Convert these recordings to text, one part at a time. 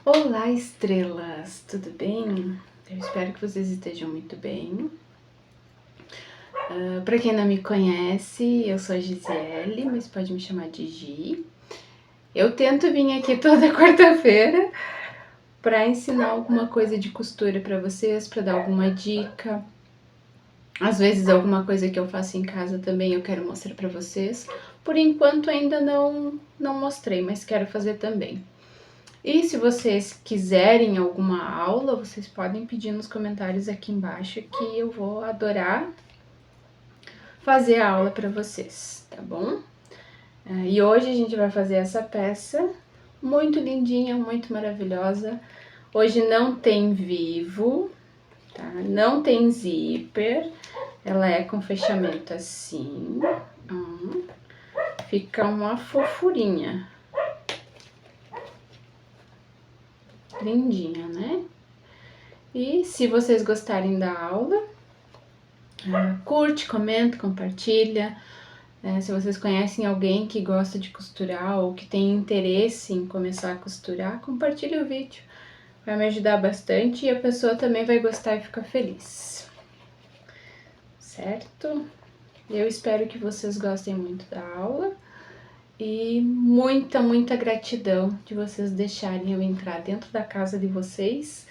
Olá, estrelas! Tudo bem? Eu espero que vocês estejam muito bem. Para quem não me conhece, eu sou a Gisele, mas pode me chamar de Gi. Eu tento vir aqui toda quarta-feira para ensinar alguma coisa de costura para vocês, para dar alguma dica. Às vezes alguma coisa que eu faço em casa também eu quero mostrar para vocês. Por enquanto ainda não mostrei, mas quero fazer também. E se vocês quiserem alguma aula, vocês podem pedir nos comentários aqui embaixo que eu vou adorar fazer a aula para vocês, tá bom? E hoje a gente vai fazer essa peça muito lindinha, muito maravilhosa. Hoje não tem vivo, tá? Não tem zíper, ela é com fechamento assim, fica uma fofurinha. Lindinha, né? E se vocês gostarem da aula, curte, comenta, compartilha. Se vocês conhecem alguém que gosta de costurar ou que tem interesse em começar a costurar, compartilhe o vídeo. Vai me ajudar bastante e a pessoa também vai gostar e ficar feliz. Certo? Eu espero que vocês gostem muito da aula. E muita gratidão de vocês deixarem eu entrar dentro da casa de vocês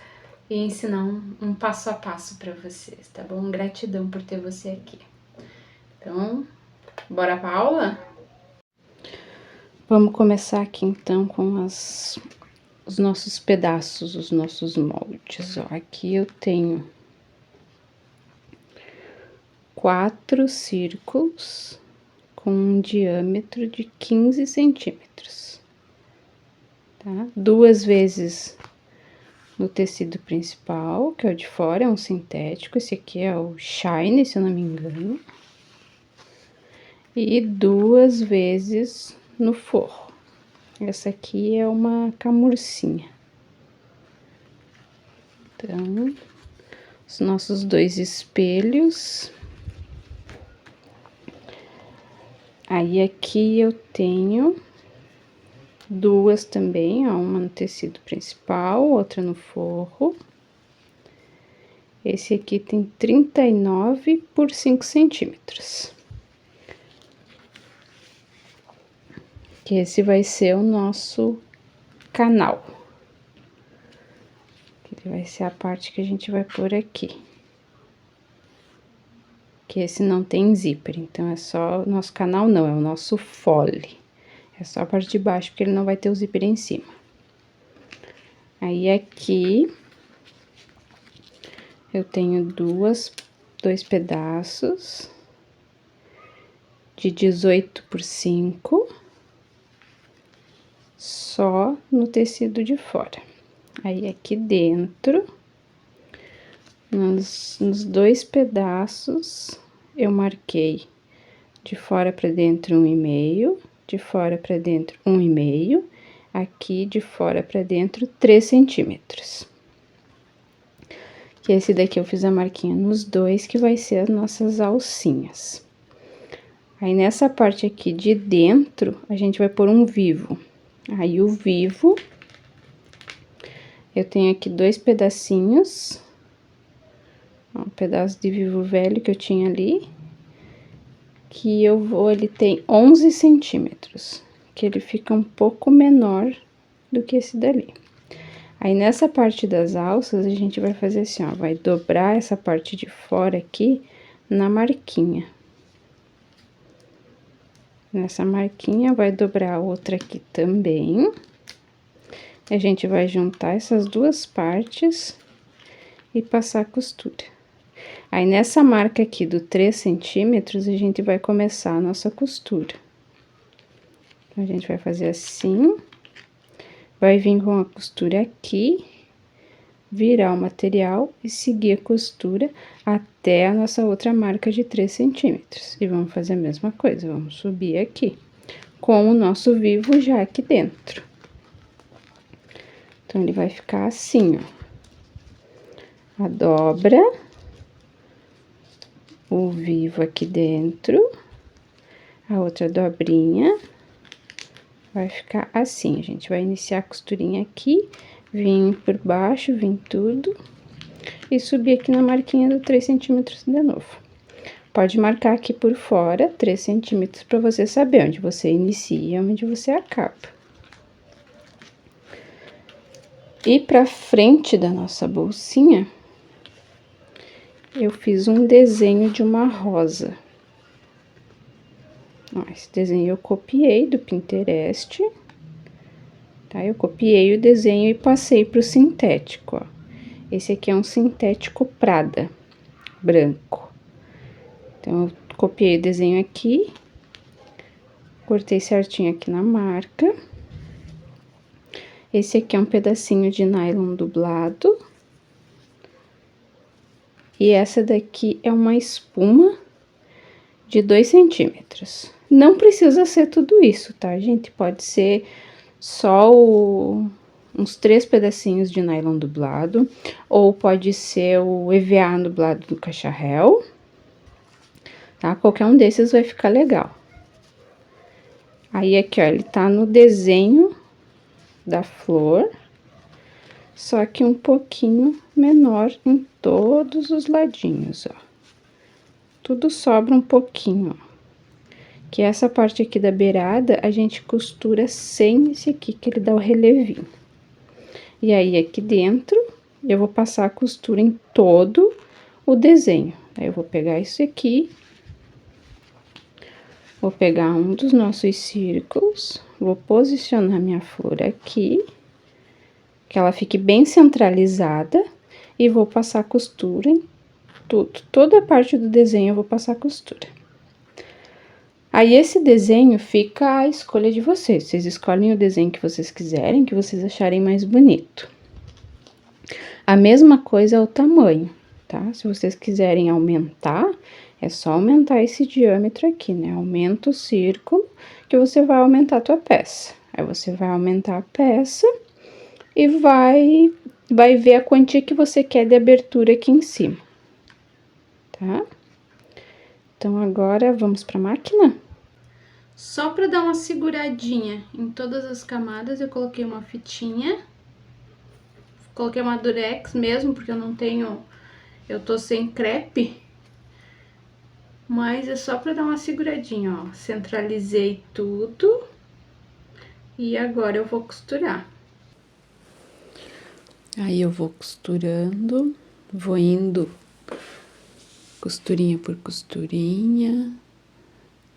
e ensinar um passo a passo para vocês, tá bom? Gratidão por ter você aqui. Então, bora pra aula? Vamos começar aqui então com os nossos pedaços, os nossos moldes. Ó, aqui eu tenho 4 círculos com um diâmetro de 15 centímetros, tá? 2 vezes no tecido principal, que é o de fora, é um sintético. Esse aqui é o Shine, se eu não me engano. E 2 vezes no forro. Essa aqui é uma camurcinha. Então, os nossos 2 espelhos. Aí, aqui eu tenho 2 também, ó, uma no tecido principal, outra no forro. Esse aqui tem 39 por 5 centímetros. Que esse vai ser o nosso canal. Ele vai ser a parte que a gente vai pôr aqui. Que esse não tem zíper, então é só o nosso canal, não, é o nosso fole. É só a parte de baixo, porque ele não vai ter o zíper em cima. Aí, aqui, eu tenho 2 pedaços de 18 por 5, só no tecido de fora. Aí, aqui dentro, nos 2 pedaços, eu marquei de fora pra dentro 1,5, de fora pra dentro 1,5, aqui de fora pra dentro 3 centímetros. Que esse daqui eu fiz a marquinha nos 2, que vai ser as nossas alcinhas. Aí, nessa parte aqui de dentro, a gente vai pôr um vivo. Aí, o vivo, eu tenho aqui 2 pedacinhos. Ó, um pedaço de vivo velho que eu tinha ali. Que ele tem 11 centímetros. Que ele fica um pouco menor do que esse dali. Aí, nessa parte das alças, a gente vai fazer assim, ó, vai dobrar essa parte de fora aqui na marquinha. Nessa marquinha, vai dobrar a outra aqui também. A gente vai juntar essas 2 partes e passar a costura. Aí, nessa marca aqui do 3 centímetros, a gente vai começar a nossa costura. Então, a gente vai fazer assim. Vai vir com a costura aqui, virar o material e seguir a costura até a nossa outra marca de 3 centímetros. E vamos fazer a mesma coisa, vamos subir aqui, com o nosso vivo já aqui dentro. Então, ele vai ficar assim, ó. A dobra, o vivo aqui dentro, a outra dobrinha. Vai ficar assim, a gente vai iniciar a costurinha aqui, Vim por baixo, vim tudo. E subi aqui na marquinha do 3 centímetros de novo. Pode marcar aqui por fora 3 centímetros para você saber onde você inicia e onde você acaba. E pra frente da nossa bolsinha, eu fiz um desenho de uma rosa. Ó, esse desenho eu copiei do Pinterest, tá? Eu copiei o desenho e passei pro sintético, ó. Esse aqui é um sintético Prada, branco. Então, eu copiei o desenho aqui, cortei certinho aqui na marca. Esse aqui é um pedacinho de nylon dublado. E essa daqui é uma espuma de 2 centímetros. Não precisa ser tudo isso, tá, gente? Pode ser só uns 3 pedacinhos de nylon dublado, ou pode ser o EVA dublado do Cacharel, tá? Qualquer um desses vai ficar legal. Aí, aqui, ó, ele tá no desenho da flor, só que um pouquinho menor em todos os ladinhos, ó. Tudo sobra um pouquinho, ó. Que essa parte aqui da beirada, a gente costura sem esse aqui, que ele dá o relevinho. E aí, aqui dentro, eu vou passar a costura em todo o desenho. Aí, eu vou pegar isso aqui, vou pegar um dos nossos círculos, vou posicionar minha flor aqui, que ela fique bem centralizada, e vou passar costura em tudo. Toda a parte do desenho eu vou passar costura. Aí, esse desenho fica à escolha de vocês. Vocês escolhem o desenho que vocês quiserem, que vocês acharem mais bonito. A mesma coisa é o tamanho, tá? Se vocês quiserem aumentar, é só aumentar esse diâmetro aqui, né? Aumenta o círculo, que você vai aumentar a tua peça. Aí, você vai aumentar a peça e vai ver a quantia que você quer de abertura aqui em cima, tá? Então, agora, vamos pra máquina? Só para dar uma seguradinha em todas as camadas, eu coloquei uma fitinha. Coloquei uma durex mesmo, porque eu não tenho... Eu tô sem crepe. Mas é só para dar uma seguradinha, ó. Centralizei tudo. E agora eu vou costurar. Aí eu vou costurando, vou indo costurinha por costurinha,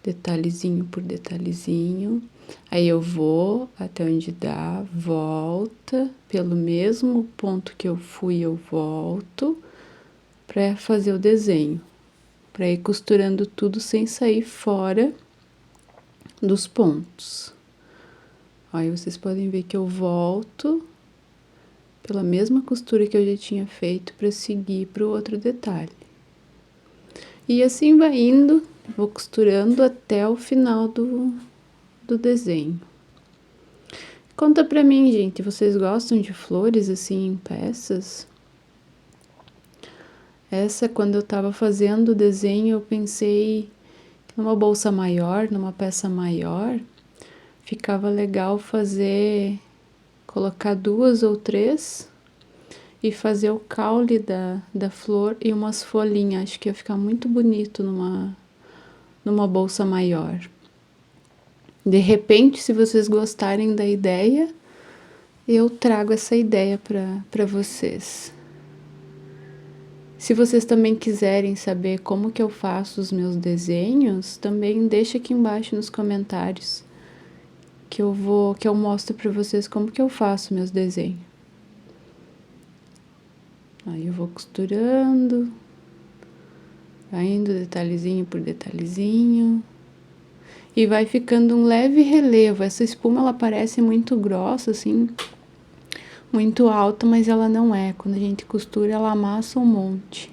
detalhezinho por detalhezinho. Aí eu vou até onde dá, volta, pelo mesmo ponto que eu fui, eu volto pra fazer o desenho, pra ir costurando tudo sem sair fora dos pontos. Aí vocês podem ver que eu volto pela mesma costura que eu já tinha feito pra seguir pro outro detalhe. E assim vai indo, vou costurando até o final do desenho. Conta pra mim, gente, vocês gostam de flores assim em peças? Essa, quando eu tava fazendo o desenho, eu pensei numa bolsa maior, numa peça maior, ficava legal fazer, colocar 2 ou 3 e fazer o caule da flor e umas folhinhas. Acho que ia ficar muito bonito numa bolsa maior. De repente, se vocês gostarem da ideia, eu trago essa ideia para vocês. Se vocês também quiserem saber como que eu faço os meus desenhos, também deixa aqui embaixo nos comentários, que eu mostro para vocês como que eu faço meus desenhos. Aí eu vou costurando, vai indo detalhezinho por detalhezinho. E vai ficando um leve relevo. Essa espuma, ela parece muito grossa, assim, muito alta, mas ela não é. Quando a gente costura, ela amassa um monte.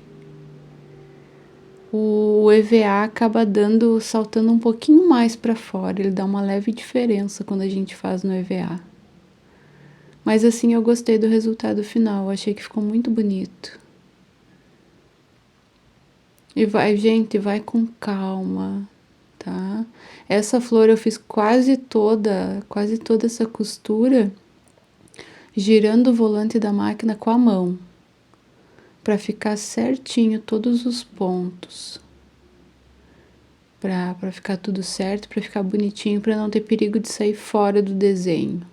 O EVA acaba saltando um pouquinho mais pra fora. Ele dá uma leve diferença quando a gente faz no EVA. Mas assim, eu gostei do resultado final. Eu achei que ficou muito bonito. E vai, gente, vai com calma, tá? Essa flor eu fiz quase toda essa costura girando o volante da máquina com a mão, para ficar certinho todos os pontos. Para ficar tudo certo, para ficar bonitinho, para não ter perigo de sair fora do desenho.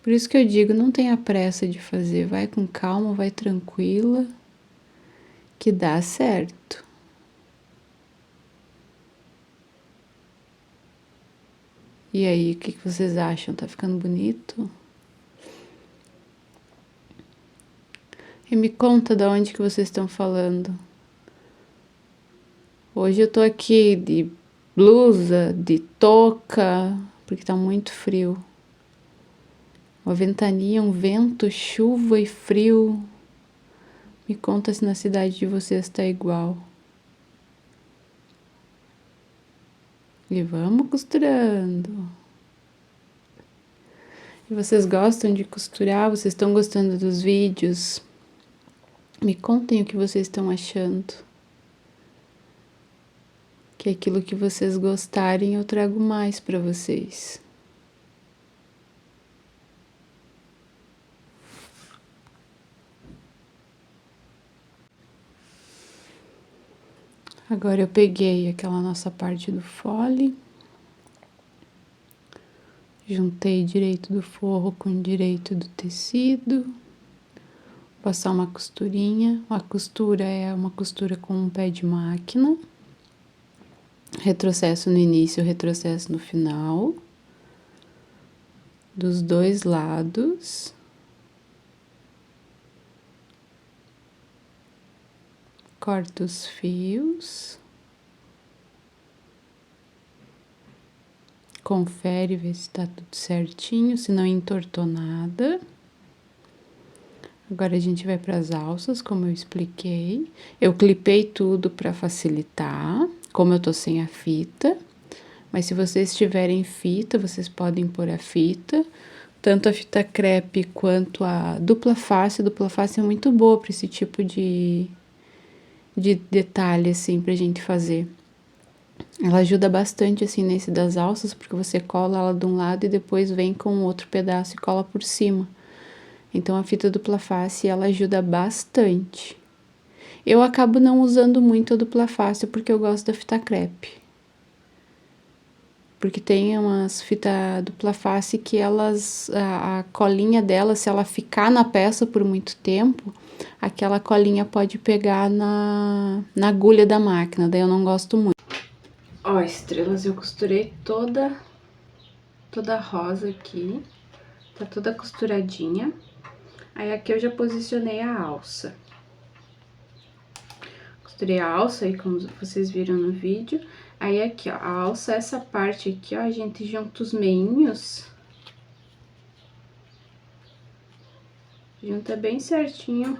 Por isso que eu digo, não tenha pressa de fazer, vai com calma, vai tranquila, que dá certo. E aí, o que vocês acham? Tá ficando bonito? E me conta de onde que vocês estão falando. Hoje eu tô aqui de blusa, de touca, porque tá muito frio. Uma ventania, um vento, chuva e frio. Me conta se na cidade de vocês tá igual. E vamos costurando. E vocês gostam de costurar? Vocês estão gostando dos vídeos? Me contem o que vocês estão achando. Que aquilo que vocês gostarem eu trago mais para vocês. Agora eu peguei aquela nossa parte do fole, juntei direito do forro com direito do tecido, vou passar uma costurinha. A costura é uma costura com um pé de máquina, retrocesso no início, retrocesso no final, dos dois lados. Corta os fios, confere, vê se tá tudo certinho, se não entortou nada. Agora a gente vai para as alças, como eu expliquei. Eu clipei tudo para facilitar, como eu tô sem a fita. Mas se vocês tiverem fita, vocês podem pôr a fita. Tanto a fita crepe quanto a dupla face. A dupla face é muito boa para esse tipo de detalhe, assim, pra gente fazer. Ela ajuda bastante, assim, nesse das alças, porque você cola ela de um lado e depois vem com outro pedaço e cola por cima. Então, a fita dupla face, ela ajuda bastante. Eu acabo não usando muito a dupla face, porque eu gosto da fita crepe. Porque tem umas fita dupla face que elas, a colinha dela, se ela ficar na peça por muito tempo, aquela colinha pode pegar na agulha da máquina, daí eu não gosto muito. Ó, estrelas, eu costurei toda rosa aqui, tá toda costuradinha. Aí aqui eu já posicionei a alça. Costurei a alça aí, como vocês viram no vídeo. Aí aqui, ó, a alça, essa parte aqui, ó, a gente junta os meinhos. Junta bem certinho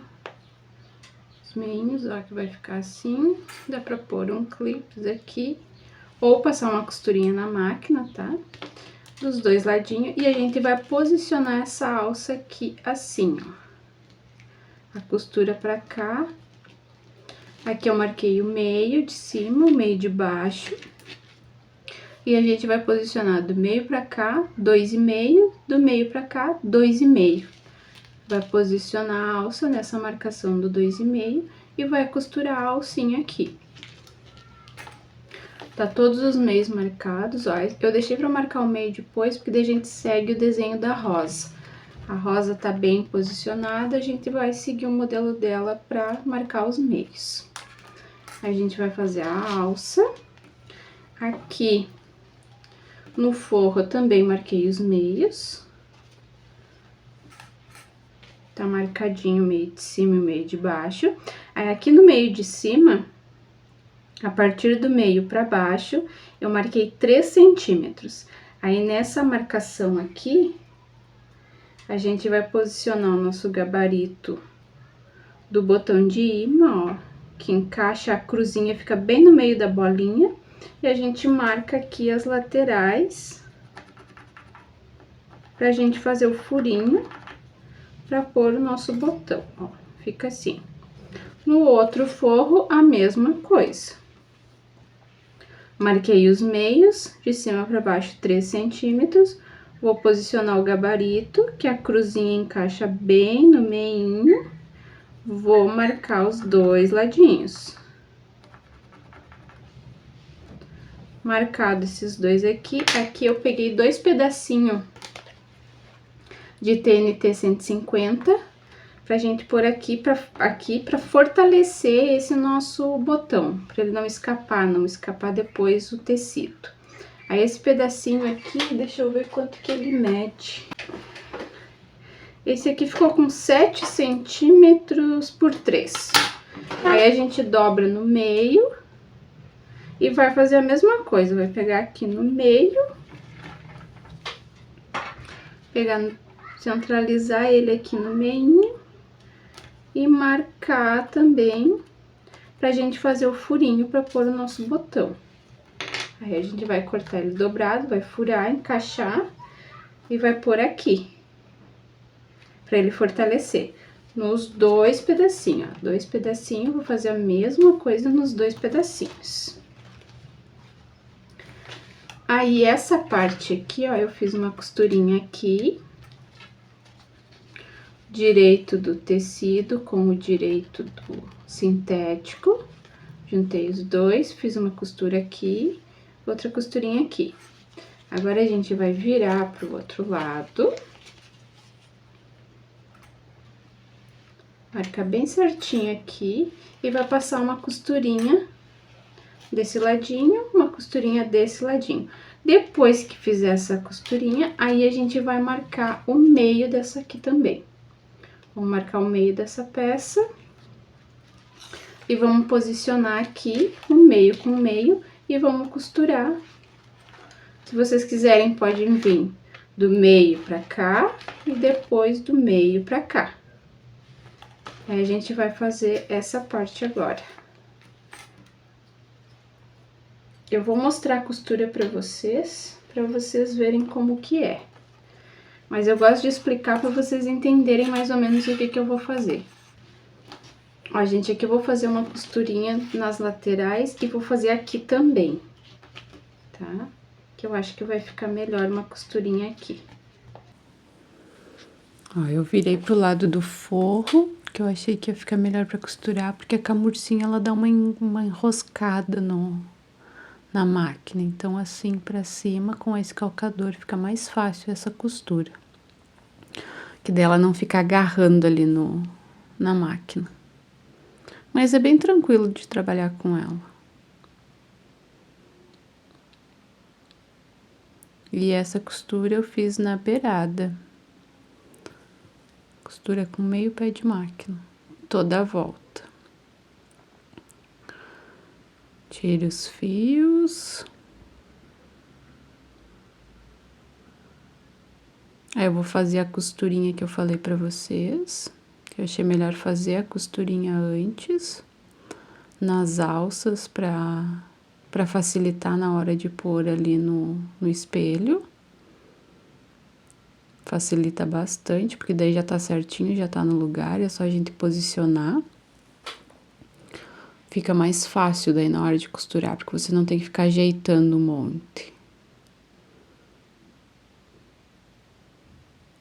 os meinhos, ó, que vai ficar assim. Dá pra pôr um clips aqui, ou passar uma costurinha na máquina, tá? Dos dois ladinhos, e a gente vai posicionar essa alça aqui assim, ó. A costura pra cá. Aqui eu marquei o meio de cima, o meio de baixo. E a gente vai posicionar do meio pra cá, 2,5, do meio pra cá, 2,5. Vai posicionar a alça nessa marcação do 2,5 e vai costurar a alcinha aqui. Tá todos os meios marcados, ó. Eu deixei pra marcar o meio depois, porque daí a gente segue o desenho da rosa. A rosa tá bem posicionada, a gente vai seguir o modelo dela pra marcar os meios. A gente vai fazer a alça. Aqui no forro eu também marquei os meios. Tá marcadinho o meio de cima e o meio de baixo. Aí aqui no meio de cima, a partir do meio pra baixo, eu marquei 3 centímetros. Aí nessa marcação aqui, a gente vai posicionar o nosso gabarito do botão de imã, ó, que encaixa a cruzinha, fica bem no meio da bolinha, e a gente marca aqui as laterais pra gente fazer o furinho pra pôr o nosso botão, ó, fica assim. No outro forro, a mesma coisa. Marquei os meios, de cima pra baixo 3 centímetros, Vou posicionar o gabarito, que a cruzinha encaixa bem no meinho. Vou marcar os dois ladinhos. Marcado esses dois aqui, aqui eu peguei 2 pedacinhos de TNT 150 pra gente pôr aqui pra fortalecer esse nosso botão, pra ele não escapar depois o tecido. Aí esse pedacinho aqui, deixa eu ver quanto que ele mede. Esse aqui ficou com 7 centímetros por 3. Aí a gente dobra no meio e vai fazer a mesma coisa, vai pegar aqui no meio, centralizar ele aqui no meio e marcar também pra gente fazer o furinho pra pôr o nosso botão. Aí a gente vai cortar ele dobrado, vai furar, encaixar e vai pôr aqui, pra ele fortalecer. Nos 2 pedacinhos, ó, 2 pedacinhos, vou fazer a mesma coisa nos 2 pedacinhos. Aí, essa parte aqui, ó, eu fiz uma costurinha aqui, direito do tecido com o direito do sintético. Juntei os dois, fiz uma costura aqui, outra costurinha aqui. Agora, a gente vai virar pro outro lado. Marcar bem certinho aqui e vai passar uma costurinha desse ladinho, uma costurinha desse ladinho. Depois que fizer essa costurinha, aí a gente vai marcar o meio dessa aqui também. Vamos marcar o meio dessa peça. E vamos posicionar aqui o meio com o meio e vamos costurar. Se vocês quiserem, podem vir do meio pra cá e depois do meio pra cá. Aí a gente vai fazer essa parte agora. Eu vou mostrar a costura pra vocês verem como que é. Mas eu gosto de explicar pra vocês entenderem mais ou menos o que que eu vou fazer. Ó, gente, aqui eu vou fazer uma costurinha nas laterais e vou fazer aqui também, tá? Que eu acho que vai ficar melhor uma costurinha aqui. Ó, eu virei pro lado do forro, que eu achei que ia ficar melhor pra costurar, porque a camurcinha, ela dá uma enroscada na máquina. Então, assim, pra cima, com esse calcador, fica mais fácil essa costura. Que dela não fica agarrando ali na máquina. Mas é bem tranquilo de trabalhar com ela. E essa costura eu fiz na beirada. Costura com meio pé de máquina, toda a volta. Tire os fios. Aí eu vou fazer a costurinha que eu falei pra vocês. Eu achei melhor fazer a costurinha antes, nas alças, pra facilitar na hora de pôr ali no espelho. Facilita bastante, porque daí já tá certinho, já tá no lugar, é só a gente posicionar. Fica mais fácil daí na hora de costurar, porque você não tem que ficar ajeitando um monte.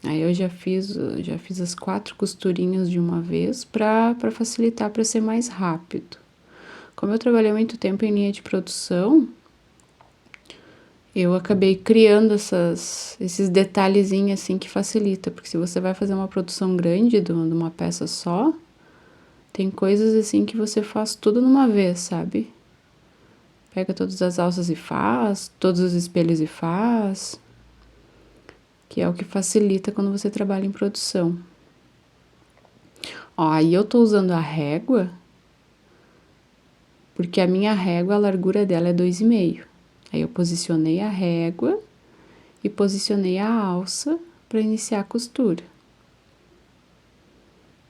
Aí eu já fiz as 4 costurinhas de uma vez pra facilitar, pra ser mais rápido. Como eu trabalhei muito tempo em linha de produção, eu acabei criando esses detalhezinhos assim que facilita, porque se você vai fazer uma produção grande de uma peça só, tem coisas assim que você faz tudo numa vez, sabe? Pega todas as alças e faz, todos os espelhos e faz, que é o que facilita quando você trabalha em produção. Ó, aí eu tô usando a régua, porque a minha régua, a largura dela é 2,5. Aí eu posicionei a régua e posicionei a alça para iniciar a costura.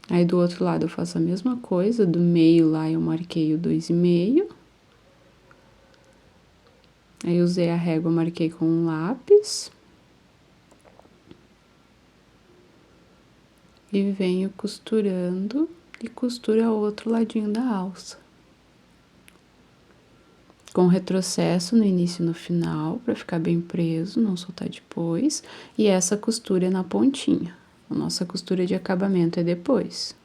Aí do outro lado eu faço a mesma coisa, do meio lá eu marquei o 2,5. Aí usei a régua, marquei com um lápis. E venho costurando e costura o outro ladinho da alça. com retrocesso no início e no final, para ficar bem preso, não soltar depois. E essa costura é na pontinha. A nossa costura de acabamento é depois.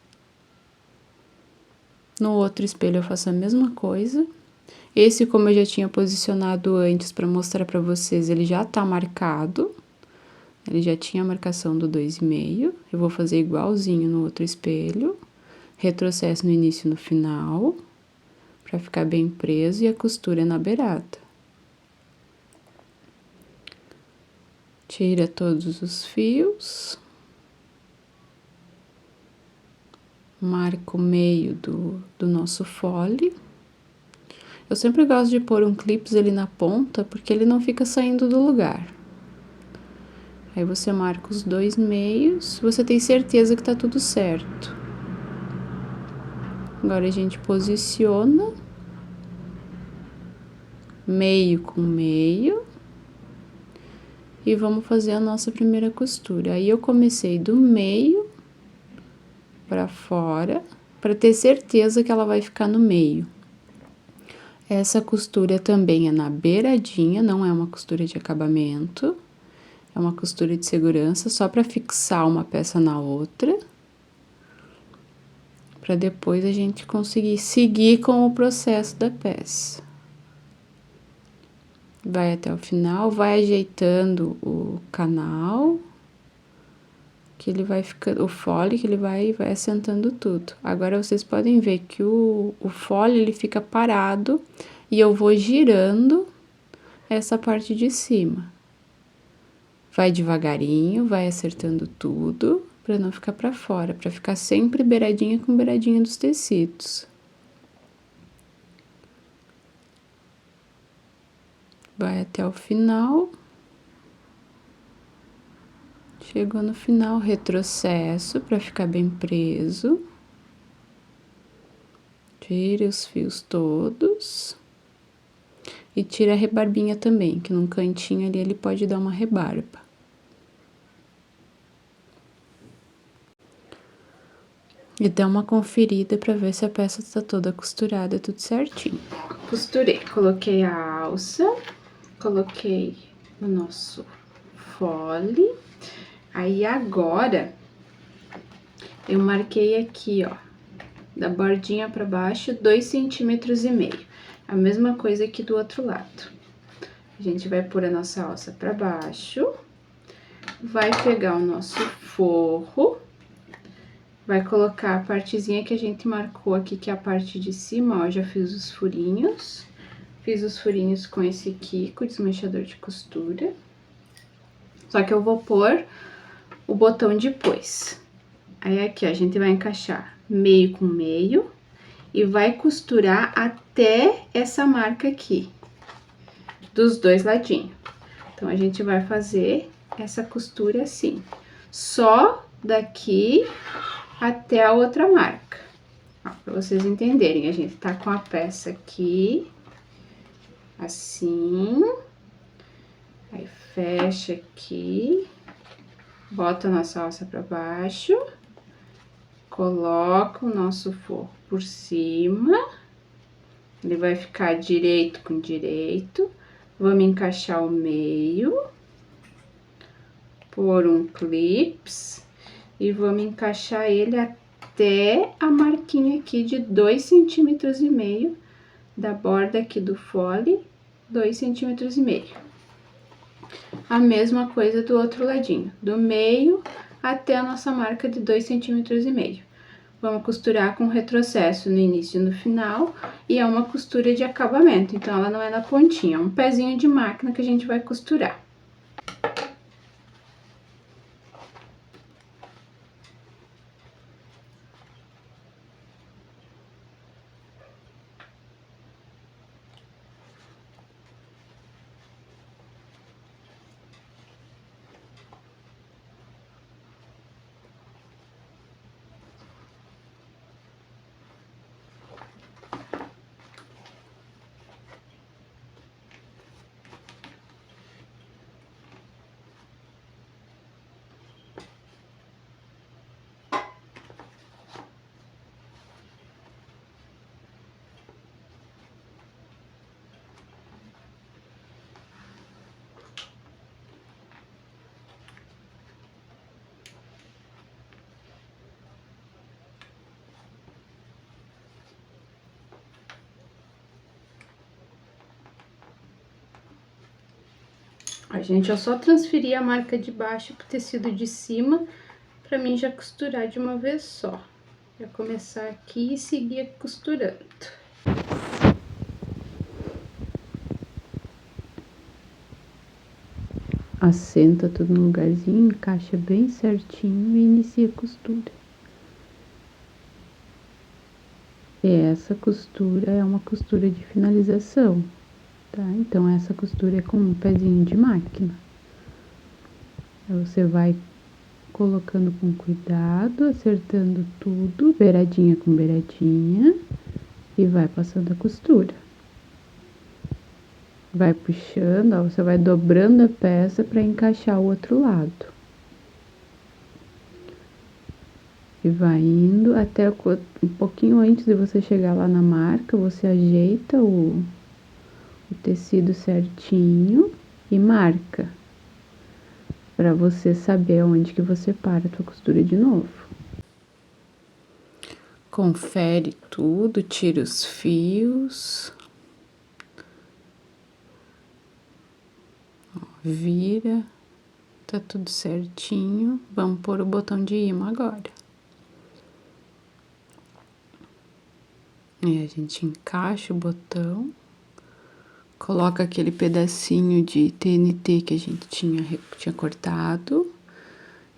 No outro espelho eu faço a mesma coisa. Esse, como eu já tinha posicionado antes para mostrar para vocês, ele já tá marcado. Ele já tinha a marcação do 2,5. Eu vou fazer igualzinho no outro espelho. Retrocesso no início e no final, para ficar bem preso, e a costura é na beirada. Tira todos os fios. Marca o meio do nosso fole. Eu sempre gosto de pôr um clips ali na ponta, porque ele não fica saindo do lugar. Aí você marca os 2 meios, você tem certeza que tá tudo certo. Agora a gente posiciona meio com meio e vamos fazer a nossa primeira costura. Aí eu comecei do meio para fora, para ter certeza que ela vai ficar no meio. Essa costura também é na beiradinha, não é uma costura de acabamento. É uma costura de segurança, só para fixar uma peça na outra. Para depois a gente conseguir seguir com o processo da peça. Vai até o final, vai ajeitando o canal, que ele vai ficando, o fole, que ele vai assentando tudo. Agora vocês podem ver que o fole, ele fica parado e eu vou girando essa parte de cima. Vai devagarinho, vai acertando tudo, para não ficar para fora, para ficar sempre beiradinha com beiradinha dos tecidos. Vai até o final. Chegou no final, retrocesso para ficar bem preso. Tire os fios todos. E tira a rebarbinha também, que num cantinho ali ele pode dar uma rebarba. E dá uma conferida para ver se a peça tá toda costurada, tudo certinho. Costurei, coloquei a alça, coloquei o nosso fole. Aí agora eu marquei aqui, ó, da bordinha para baixo, 2,5 centímetros. A mesma coisa aqui do outro lado. A gente vai pôr a nossa alça para baixo, vai pegar o nosso forro, vai colocar a partezinha que a gente marcou aqui, que é a parte de cima, ó, já fiz os furinhos. Fiz os furinhos com esse Kiko, desmanchador de costura. Só que eu vou pôr o botão depois. Aí aqui, ó, a gente vai encaixar meio com meio e vai costurar até essa marca aqui, dos dois ladinhos. Então, a gente vai fazer essa costura assim, só daqui até a outra marca. Ó, pra vocês entenderem, a gente tá com a peça aqui, assim, aí fecha aqui, bota a nossa alça pra baixo, coloca o nosso forro por cima, ele vai ficar direito com direito, vamos encaixar o meio, pôr um clips e vamos encaixar ele até a marquinha aqui de 2,5 centímetros da borda aqui do fole, 2,5 centímetros. A mesma coisa do outro ladinho, do meio até a nossa marca de 2,5 centímetros. Vamos costurar com retrocesso no início e no final, e é uma costura de acabamento, então ela não é na pontinha, é um pezinho de máquina que a gente vai costurar. A gente é só transferir a marca de baixo pro tecido de cima, pra mim já costurar de uma vez só. Já começar aqui e seguir costurando. Assenta tudo no lugarzinho, encaixa bem certinho e inicia a costura. E essa costura é uma costura de finalização, tá? Então, essa costura é com um pezinho de máquina. Aí você vai colocando com cuidado, acertando tudo, beiradinha com beiradinha, e vai passando a costura. Vai puxando, ó, você vai dobrando a peça para encaixar o outro lado. E vai indo até um pouquinho antes de você chegar lá na marca, você ajeita o tecido certinho e marca, para você saber onde que você para a tua costura de novo. Confere tudo, tira os fios. Vira, tá tudo certinho. Vamos pôr o botão de imã agora. E a gente encaixa o botão, coloca aquele pedacinho de TNT que a gente tinha cortado,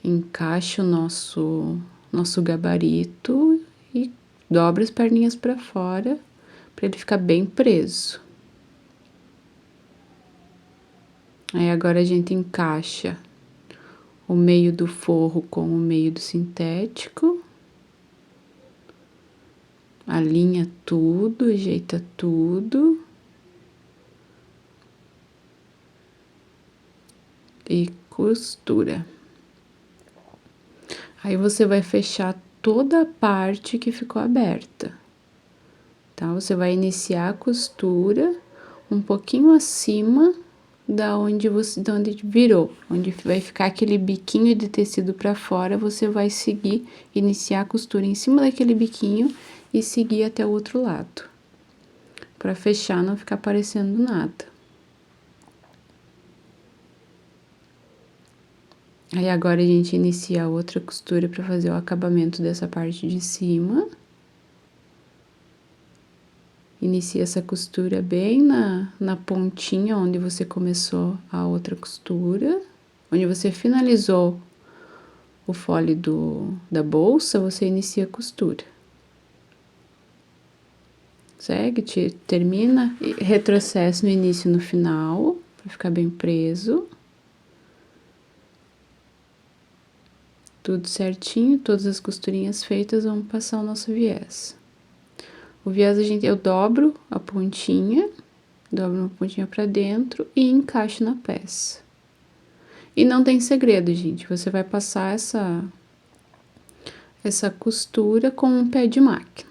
encaixa o nosso gabarito e dobra as perninhas para fora, para ele ficar bem preso. Aí agora a gente encaixa o meio do forro com o meio do sintético. Alinha tudo, ajeita tudo. E costura. Aí você vai fechar toda a parte que ficou aberta. Tá? Você vai iniciar a costura um pouquinho acima da onde virou, onde vai ficar aquele biquinho de tecido para fora, você vai seguir, iniciar a costura em cima daquele biquinho e seguir até o outro lado, para fechar, não ficar aparecendo nada. Aí agora a gente inicia a outra costura para fazer o acabamento dessa parte de cima. Inicia essa costura bem na pontinha onde você começou a outra costura. Onde você finalizou o fole da bolsa, você inicia a costura. Segue, termina e retrocede no início e no final, para ficar bem preso. Tudo certinho, todas as costurinhas feitas, vamos passar o nosso viés. O viés eu dobro a pontinha, dobro uma pontinha pra dentro e encaixo na peça. E não tem segredo, gente, você vai passar essa costura com um pé de máquina.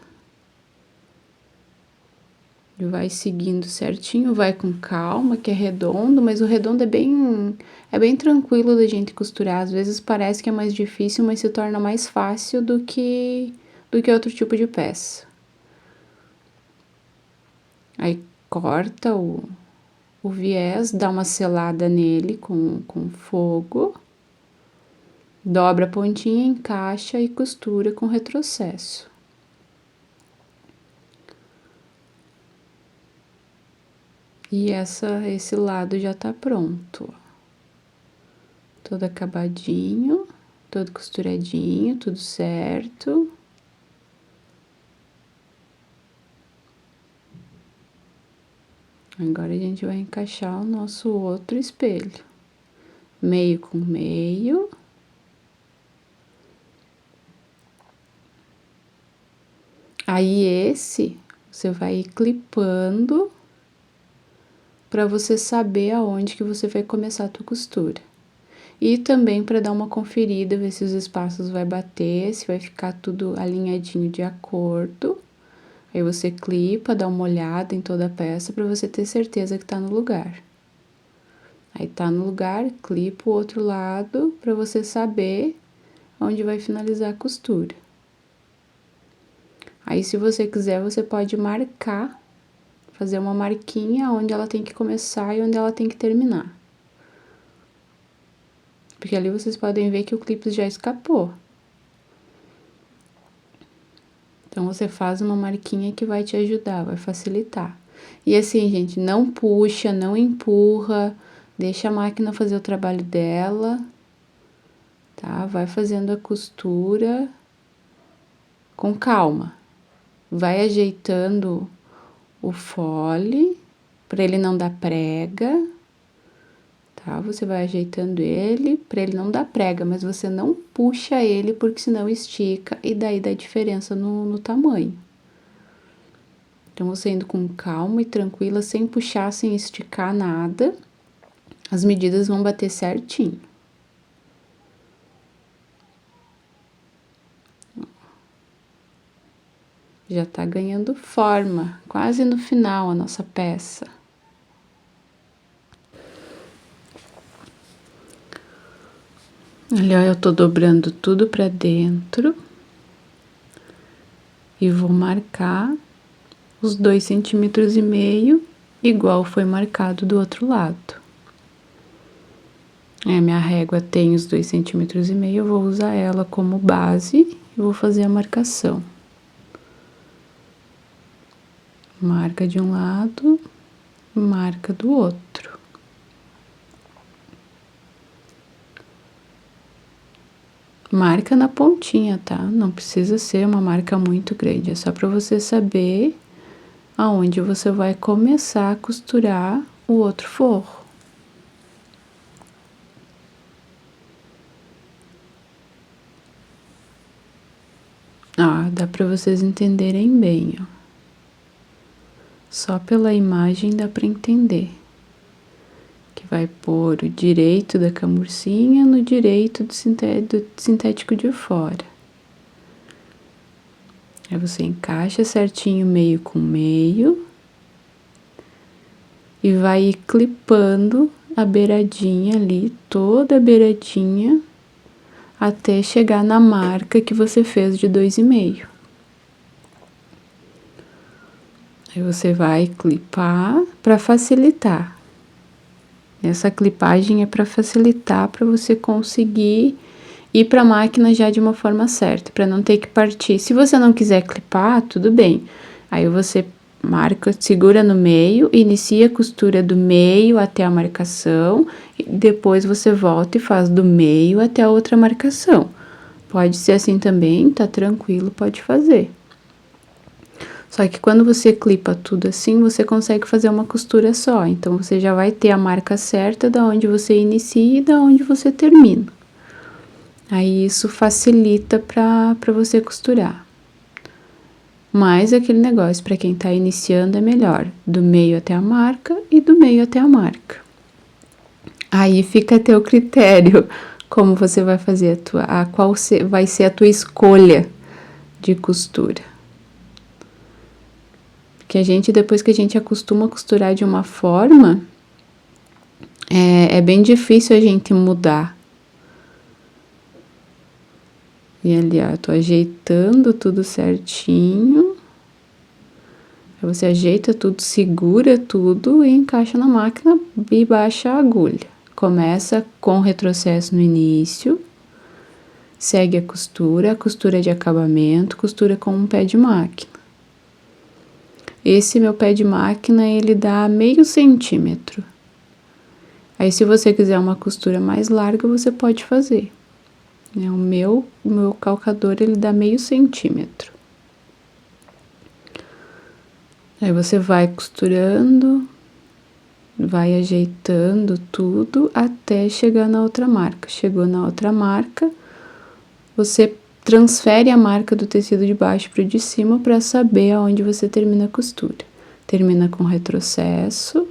E vai seguindo certinho, vai com calma, que é redondo, mas o redondo é bem tranquilo da gente costurar. Às vezes parece que é mais difícil, mas se torna mais fácil do que outro tipo de peça. Aí corta o viés, dá uma selada nele com fogo, dobra a pontinha, encaixa e costura com retrocesso. E esse lado já tá pronto, ó. Todo acabadinho, todo costuradinho, tudo certo. Agora a gente vai encaixar o nosso outro espelho. Meio com meio. Aí você vai ir clipando para você saber aonde que você vai começar a tua costura. E também para dar uma conferida, ver se os espaços vai bater, se vai ficar tudo alinhadinho de acordo. Aí você clipa, dá uma olhada em toda a peça para você ter certeza que tá no lugar. Aí tá no lugar, clipa o outro lado para você saber onde vai finalizar a costura. Aí se você quiser, você pode marcar, fazer uma marquinha onde ela tem que começar e onde ela tem que terminar. Porque ali vocês podem ver que o clipe já escapou. Então, você faz uma marquinha que vai te ajudar, vai facilitar. E assim, gente, não puxa, não empurra, deixa a máquina fazer o trabalho dela, tá? Vai fazendo a costura com calma. Vai ajeitando o fole para ele não dar prega, tá? Você vai ajeitando ele para ele não dar prega, mas você não puxa ele porque senão estica e daí dá diferença no tamanho. Então, você indo com calma e tranquila, sem puxar, sem esticar nada, as medidas vão bater certinho. Já tá ganhando forma, quase no final a nossa peça. Ali, ó, eu tô dobrando tudo pra dentro. E vou marcar os 2,5 centímetros, igual foi marcado do outro lado. Minha régua tem os 2,5 centímetros, eu vou usar ela como base e vou fazer a marcação. Marca de um lado, marca do outro. Marca na pontinha, tá? Não precisa ser uma marca muito grande, é só para você saber aonde você vai começar a costurar o outro forro. Ó, dá para vocês entenderem bem, ó. Só pela imagem dá para entender. Que vai pôr o direito da camurcinha no direito do sintético de fora. Aí você encaixa certinho meio com meio. E vai clipando a beiradinha ali, toda a beiradinha, até chegar na marca que você fez de 2,5. Aí você vai clipar para facilitar. Essa clipagem é para facilitar, para você conseguir ir para a máquina já de uma forma certa, para não ter que partir. Se você não quiser clipar, tudo bem. Aí você marca, segura no meio, inicia a costura do meio até a marcação, e depois você volta e faz do meio até a outra marcação. Pode ser assim também, tá tranquilo, pode fazer. Só que quando você clipa tudo assim, você consegue fazer uma costura só. Então, você já vai ter a marca certa da onde você inicia e da onde você termina. Aí, isso facilita pra você costurar. Mas aquele negócio, pra quem tá iniciando, é melhor do meio até a marca e do meio até a marca. Aí, fica a teu critério, como você vai fazer qual vai ser a tua escolha de costura. Que depois que a gente acostuma a costurar de uma forma, é bem difícil a gente mudar. E ali, ó, eu tô ajeitando tudo certinho. Aí você ajeita tudo, segura tudo e encaixa na máquina e baixa a agulha. Começa com retrocesso no início, segue a costura de acabamento, costura com um pé de máquina. Esse meu pé de máquina, ele dá meio centímetro. Aí, se você quiser uma costura mais larga, você pode fazer. O meu calcador, ele dá meio centímetro. Aí, você vai costurando, vai ajeitando tudo até chegar na outra marca. Chegou na outra marca, você transfere a marca do tecido de baixo para o de cima para saber aonde você termina a costura. Termina com retrocesso.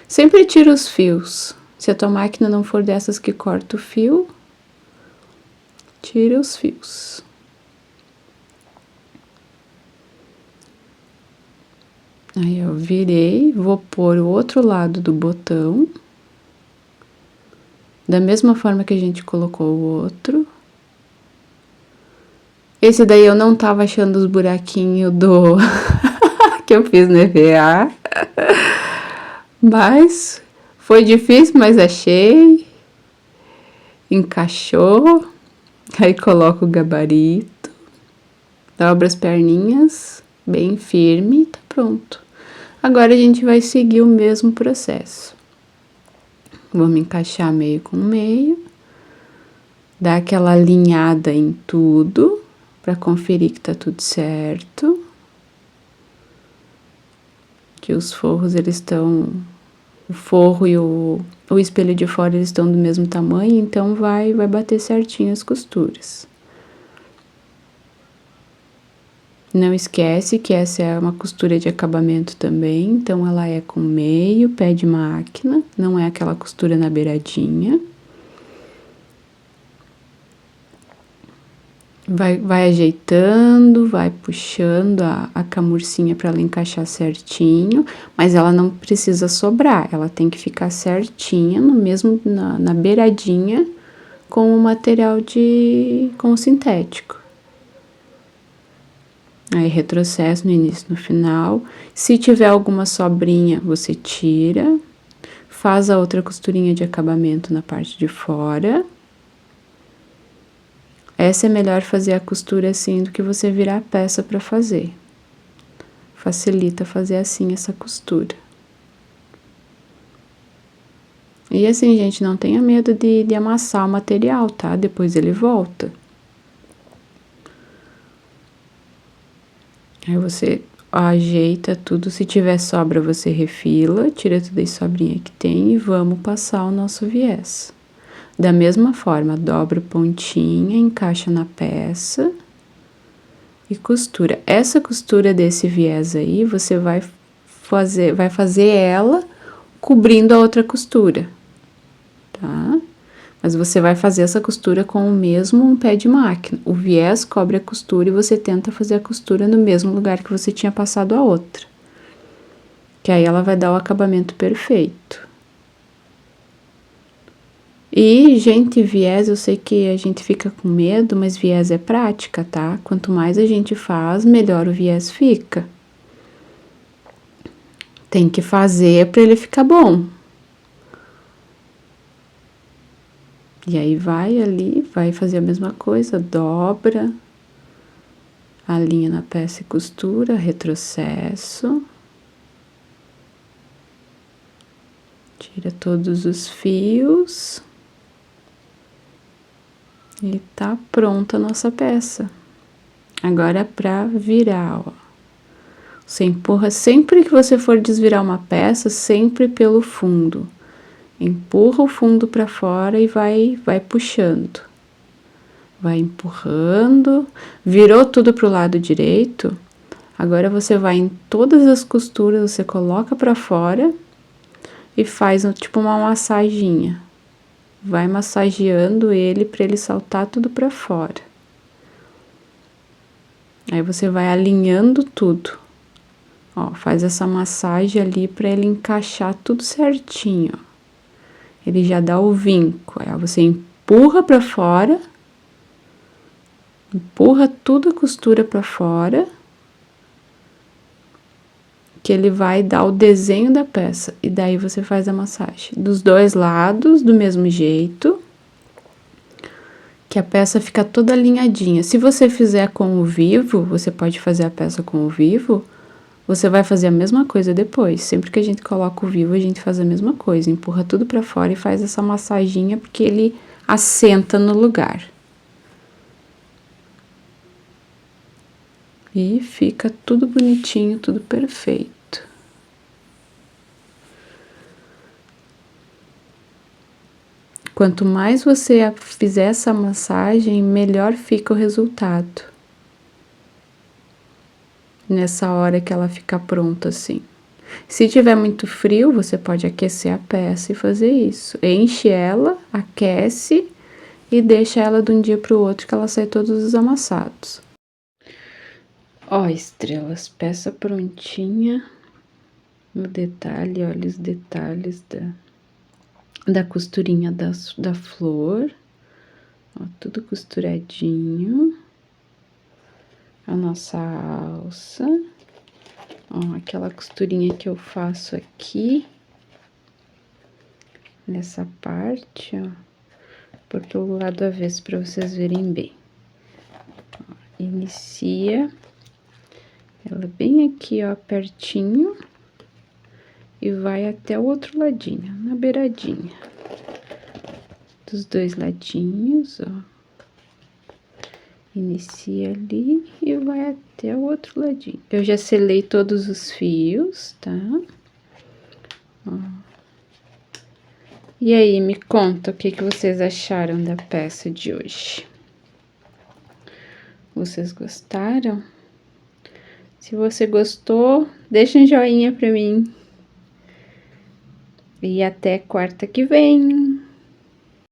Sempre tira os fios. Se a tua máquina não for dessas que corta o fio, tira os fios. Aí eu virei, vou pôr o outro lado do botão. Da mesma forma que a gente colocou o outro. Esse daí eu não tava achando os buraquinhos que eu fiz no EVA. Mas foi difícil, mas achei. encaixou, aí coloca o gabarito, dobra as perninhas bem firme e tá pronto. Agora a gente vai seguir o mesmo processo. Vamos encaixar meio com meio, dar aquela alinhada em tudo, para conferir que tá tudo certo. Que os forros, eles estão... O forro e o espelho de fora, eles estão do mesmo tamanho, então vai bater certinho as costuras. Não esquece que essa é uma costura de acabamento também, então ela é com meio pé de máquina, não é aquela costura na beiradinha. Vai ajeitando, vai puxando a camurcinha para ela encaixar certinho, mas ela não precisa sobrar, ela tem que ficar certinha no mesmo, na beiradinha com o material com o sintético. Aí retrocesso no início e no final. Se tiver alguma sobrinha, você tira, faz a outra costurinha de acabamento na parte de fora. Essa é melhor fazer a costura assim do que você virar a peça para fazer. Facilita fazer assim essa costura. E assim, gente, não tenha medo de amassar o material, tá? Depois ele volta. Aí você ajeita tudo, se tiver sobra você refila, tira toda a sobrinha que tem e vamos passar o nosso viés. Da mesma forma, dobra pontinha, encaixa na peça e costura. Essa costura desse viés aí, você vai fazer ela cobrindo a outra costura, tá? Mas você vai fazer essa costura com o mesmo pé de máquina. O viés cobre a costura e você tenta fazer a costura no mesmo lugar que você tinha passado a outra. Que aí ela vai dar o acabamento perfeito. E, gente, viés, eu sei que a gente fica com medo, mas viés é prática, tá? Quanto mais a gente faz, melhor o viés fica. Tem que fazer para ele ficar bom. E aí vai ali, vai fazer a mesma coisa, dobra, alinha na peça e costura, retrocesso. Tira todos os fios. E tá pronta a nossa peça. Agora é pra virar, ó. Você empurra, sempre que você for desvirar uma peça, sempre pelo fundo. Empurra o fundo para fora e vai puxando. Vai empurrando, virou tudo pro lado direito. Agora você vai em todas as costuras, você coloca para fora e faz tipo uma massaginha. Vai massageando ele para ele saltar tudo para fora. Aí você vai alinhando tudo. Ó, faz essa massagem ali para ele encaixar tudo certinho, ó. Ele já dá o vinco. Aí você empurra para fora, empurra toda a costura para fora, que ele vai dar o desenho da peça. E daí você faz a massagem dos dois lados, do mesmo jeito, que a peça fica toda alinhadinha. Se você fizer com o vivo, você pode fazer a peça com o vivo, você vai fazer a mesma coisa depois. Sempre que a gente coloca o vivo, a gente faz a mesma coisa. Empurra tudo pra fora e faz essa massaginha, porque ele assenta no lugar. E fica tudo bonitinho, tudo perfeito. Quanto mais você fizer essa massagem, melhor fica o resultado. Nessa hora que ela fica pronta assim. Se tiver muito frio, você pode aquecer a peça e fazer isso. Enche ela, aquece e deixa ela de um dia para o outro que ela sai todos os amassados. Ó, estrelas, peça prontinha. No detalhe, olha os detalhes da costurinha da flor. Ó, tudo costuradinho. A nossa alça. Ó, aquela costurinha que eu faço aqui, nessa parte, ó, pôr pelo lado avesso para vocês verem bem. Ó, inicia ela bem aqui, ó, pertinho, e vai até o outro ladinho, na beiradinha. Dos dois ladinhos, ó. Inicia ali e vai até o outro ladinho. Eu já selei todos os fios, tá? Ó. E aí, me conta o que vocês acharam da peça de hoje. Vocês gostaram? Se você gostou, deixa um joinha pra mim. E até quarta que vem.